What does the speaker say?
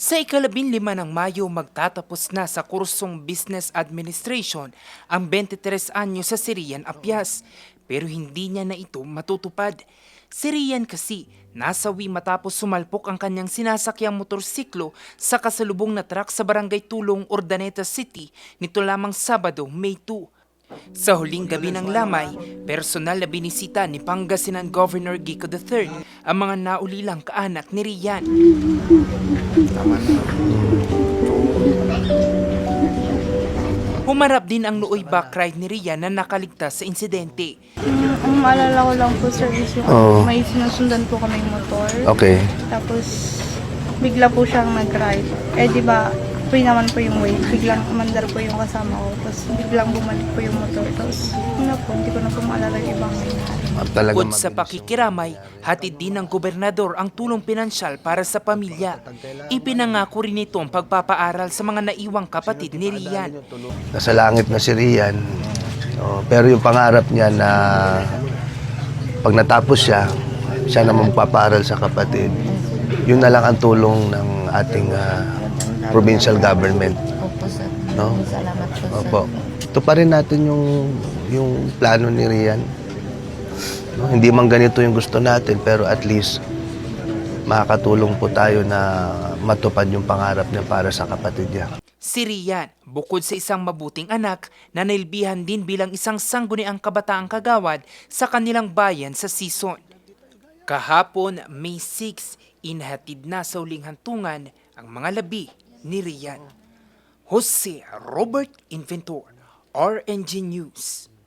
Sa ika-15 ng Mayo magtatapos na sa kursong Business Administration ang 23 anyo sa si Rian Apias, pero hindi niya na ito matutupad. Si Rian kasi nasawi matapos sumalpok ang kanyang sinasakyang motorsiklo sa kasalubong na truck sa Barangay Tulong, Urdaneta City nito lamang Sabado, May 2. Sa huling gabi ng lamay, personal na binisita ni Pangasinan Governor Gico III ang mga naulilang kaanak ni Rian. Humarap din ang nooy backride ni Rian na nakaligtas sa insidente. Ang maalala ko lang po, sir, is yung may sinusundan po kaming motor. Okay. Tapos, bigla po siyang nag-ride. Eh, di ba, free naman po yung way. Biglang umandar po yung kasama ko. Tapos, biglang bumalik po yung motor. Tapos, hindi ko na po maalala yung ibang nangyari. Bukod sa pakikiramay, hatid din ng gobernador ang tulong pinansyal para sa pamilya. Ipinangako rin ito ang pagpapaaral sa mga naiwang kapatid ni Rian. Nasa langit na si Rian. Pero yung pangarap niya na pag natapos siya na magpapaaral sa kapatid. Yun na lang ang tulong ng ating provincial government. Opo, sir. No? Salamat po, sir. Opo. Ito pa rin natin yung plano ni Rian. No? Hindi man ganito yung gusto natin, pero at least makakatulong po tayo na matupad yung pangarap niya para sa kapatid niya. Si Rian, bukod sa isang mabuting anak, nanilbihan din bilang isang sangguniang kabataang kagawad sa kanilang bayan sa Sison. Kahapon, May 6, inhatid na sa uling hantungan ang mga labi ni Rian. Jose Robert Inventor, RNG News.